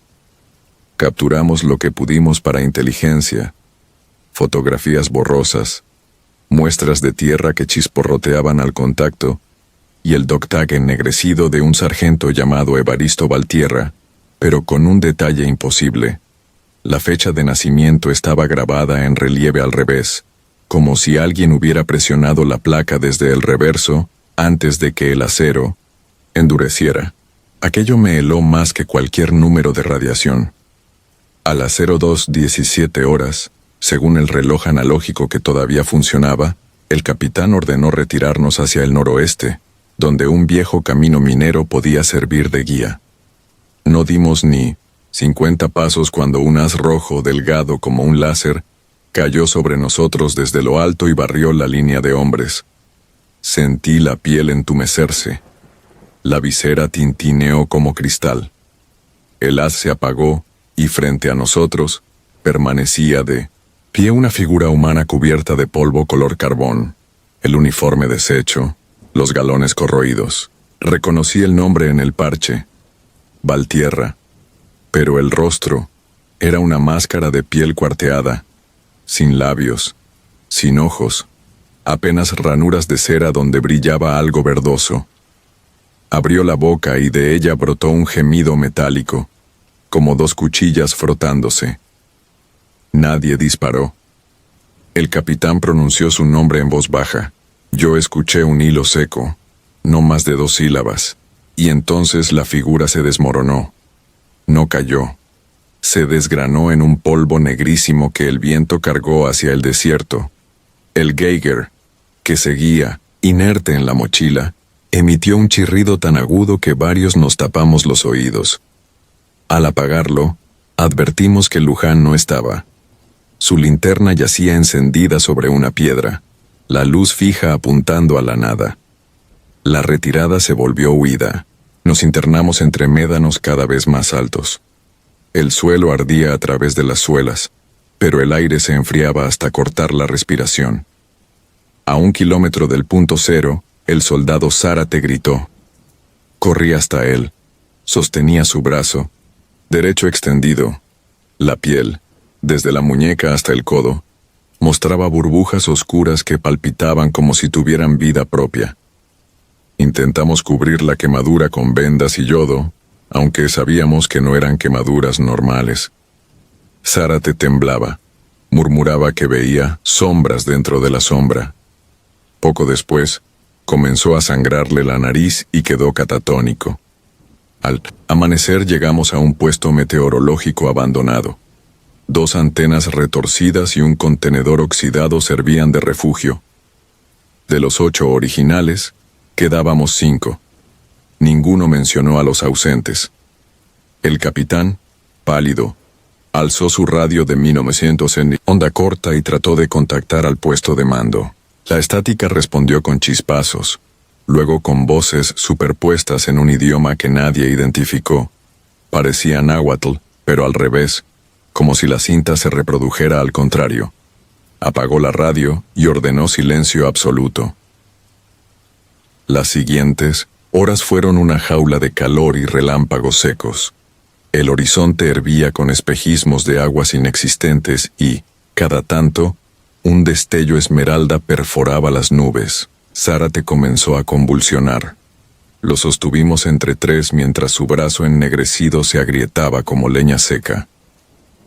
Capturamos lo que pudimos para inteligencia, fotografías borrosas, muestras de tierra que chisporroteaban al contacto, y el dog-tag ennegrecido de un sargento llamado Evaristo Valtierra, pero con un detalle imposible. La fecha de nacimiento estaba grabada en relieve al revés, como si alguien hubiera presionado la placa desde el reverso antes de que el acero endureciera. Aquello me heló más que cualquier número de radiación. A las 02:17 horas, según el reloj analógico que todavía funcionaba, el capitán ordenó retirarnos hacia el noroeste, donde un viejo camino minero podía servir de guía. No dimos ni 50 pasos cuando un haz rojo, delgado como un láser, cayó sobre nosotros desde lo alto y barrió la línea de hombres. Sentí la piel entumecerse. La visera tintineó como cristal. El haz se apagó y frente a nosotros permanecía de pie una figura humana cubierta de polvo color carbón, el uniforme deshecho, los galones corroídos. Reconocí el nombre en el parche, Valtierra, pero el rostro era una máscara de piel cuarteada, sin labios, sin ojos, apenas ranuras de cera donde brillaba algo verdoso. Abrió la boca y de ella brotó un gemido metálico, como dos cuchillas frotándose. Nadie disparó. El capitán pronunció su nombre en voz baja. Yo escuché un hilo seco, no más de 2 sílabas, y entonces la figura se desmoronó. No cayó. Se desgranó en un polvo negrísimo que el viento cargó hacia el desierto. El Geiger, que seguía, inerte en la mochila, emitió un chirrido tan agudo que varios nos tapamos los oídos. Al apagarlo, advertimos que Luján no estaba. Su linterna yacía encendida sobre una piedra, la luz fija apuntando a la nada. La retirada se volvió huida. Nos internamos entre médanos cada vez más altos. El suelo ardía a través de las suelas, pero el aire se enfriaba hasta cortar la respiración. A 1 kilómetro del punto cero, el soldado Zárate gritó. Corrí hasta él. Sostenía su brazo, derecho extendido. La piel, desde la muñeca hasta el codo, mostraba burbujas oscuras que palpitaban como si tuvieran vida propia. Intentamos cubrir la quemadura con vendas y yodo, aunque sabíamos que no eran quemaduras normales. Zárate temblaba, murmuraba que veía sombras dentro de la sombra. Poco después, comenzó a sangrarle la nariz y quedó catatónico. Al amanecer llegamos a un puesto meteorológico abandonado. 2 antenas retorcidas y un contenedor oxidado servían de refugio. De los 8 originales, quedábamos 5. Ninguno mencionó a los ausentes. El capitán, pálido, alzó su radio de 1900 en onda corta y trató de contactar al puesto de mando. La estática respondió con chispazos, luego con voces superpuestas en un idioma que nadie identificó. Parecía náhuatl, pero al revés, como si la cinta se reprodujera al contrario. Apagó la radio y ordenó silencio absoluto. Las siguientes horas fueron una jaula de calor y relámpagos secos. El horizonte hervía con espejismos de aguas inexistentes y, cada tanto, un destello esmeralda perforaba las nubes. Zárate comenzó a convulsionar. Lo sostuvimos entre 3 mientras su brazo ennegrecido se agrietaba como leña seca.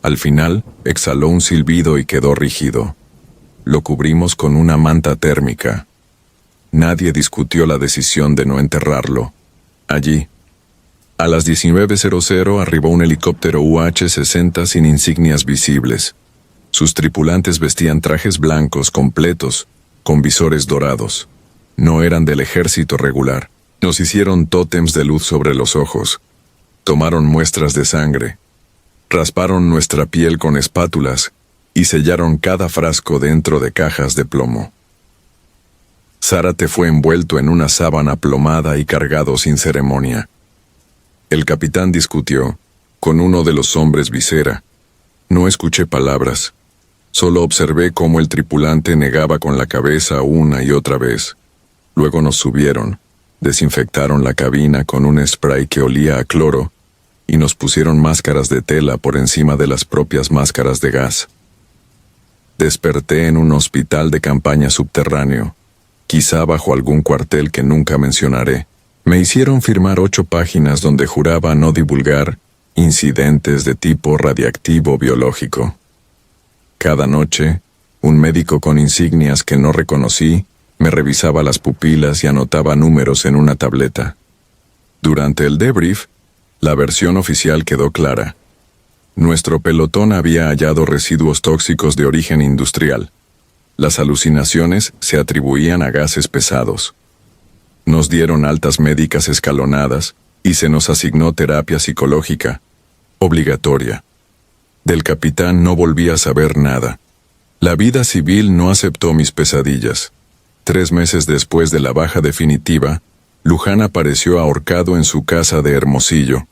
Al final, exhaló un silbido y quedó rígido. Lo cubrimos con una manta térmica. Nadie discutió la decisión de no enterrarlo. Allí, a las 19:00 arribó un helicóptero UH-60 sin insignias visibles. Sus tripulantes vestían trajes blancos completos, con visores dorados. No eran del ejército regular. Nos hicieron tótems de luz sobre los ojos. Tomaron muestras de sangre. Rasparon nuestra piel con espátulas y sellaron cada frasco dentro de cajas de plomo. Zárate fue envuelto en una sábana plomada y cargado sin ceremonia. El capitán discutió con uno de los hombres visera. No escuché palabras. Solo observé cómo el tripulante negaba con la cabeza una y otra vez. Luego nos subieron, desinfectaron la cabina con un spray que olía a cloro y nos pusieron máscaras de tela por encima de las propias máscaras de gas. Desperté en un hospital de campaña subterráneo, quizá bajo algún cuartel que nunca mencionaré. Me hicieron firmar 8 páginas donde juraba no divulgar incidentes de tipo radiactivo biológico. Cada noche, un médico con insignias que no reconocí me revisaba las pupilas y anotaba números en una tableta. Durante el debrief, la versión oficial quedó clara. Nuestro pelotón había hallado residuos tóxicos de origen industrial. Las alucinaciones se atribuían a gases pesados. Nos dieron altas médicas escalonadas y se nos asignó terapia psicológica, obligatoria. Del capitán no volví a saber nada. La vida civil no aceptó mis pesadillas. 3 meses después de la baja definitiva, Luján apareció ahorcado en su casa de Hermosillo.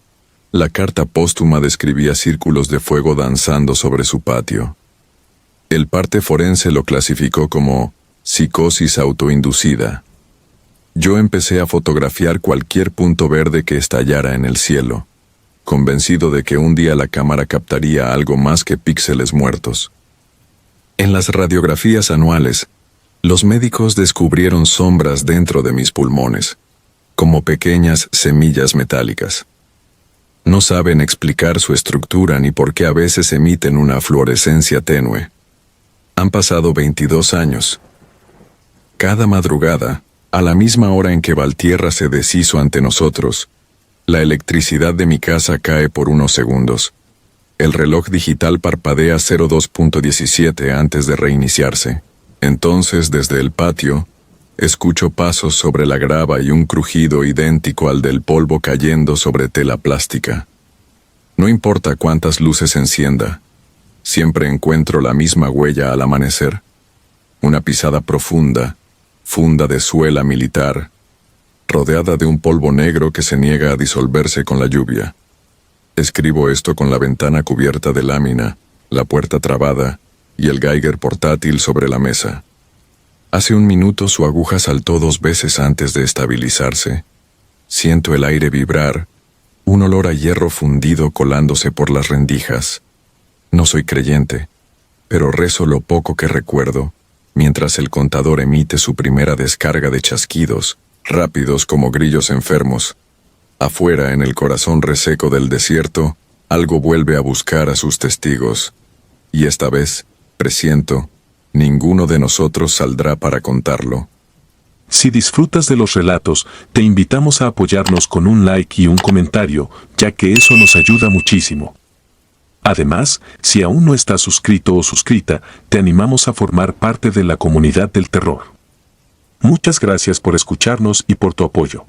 La carta póstuma describía círculos de fuego danzando sobre su patio. El parte forense lo clasificó como psicosis autoinducida. Yo empecé a fotografiar cualquier punto verde que estallara en el cielo, convencido de que un día la cámara captaría algo más que píxeles muertos. En las radiografías anuales, los médicos descubrieron sombras dentro de mis pulmones, como pequeñas semillas metálicas. No saben explicar su estructura ni por qué a veces emiten una fluorescencia tenue. Han pasado 22 años. Cada madrugada, a la misma hora en que Valtierra se deshizo ante nosotros, la electricidad de mi casa cae por unos segundos. El reloj digital parpadea 02.17 antes de reiniciarse. Entonces, desde el patio, escucho pasos sobre la grava y un crujido idéntico al del polvo cayendo sobre tela plástica. No importa cuántas luces encienda, siempre encuentro la misma huella al amanecer. Una pisada profunda, funda de suela militar, rodeada de un polvo negro que se niega a disolverse con la lluvia. Escribo esto con la ventana cubierta de lámina, la puerta trabada y el Geiger portátil sobre la mesa. Hace un minuto su aguja saltó 2 veces antes de estabilizarse. Siento el aire vibrar, un olor a hierro fundido colándose por las rendijas. No soy creyente, pero rezo lo poco que recuerdo, mientras el contador emite su primera descarga de chasquidos, rápidos como grillos enfermos. Afuera, en el corazón reseco del desierto, algo vuelve a buscar a sus testigos. Y esta vez, presiento, ninguno de nosotros saldrá para contarlo. Si disfrutas de los relatos, te invitamos a apoyarnos con un like y un comentario, ya que eso nos ayuda muchísimo. Además, si aún no estás suscrito o suscrita, te animamos a formar parte de la comunidad del terror. Muchas gracias por escucharnos y por tu apoyo.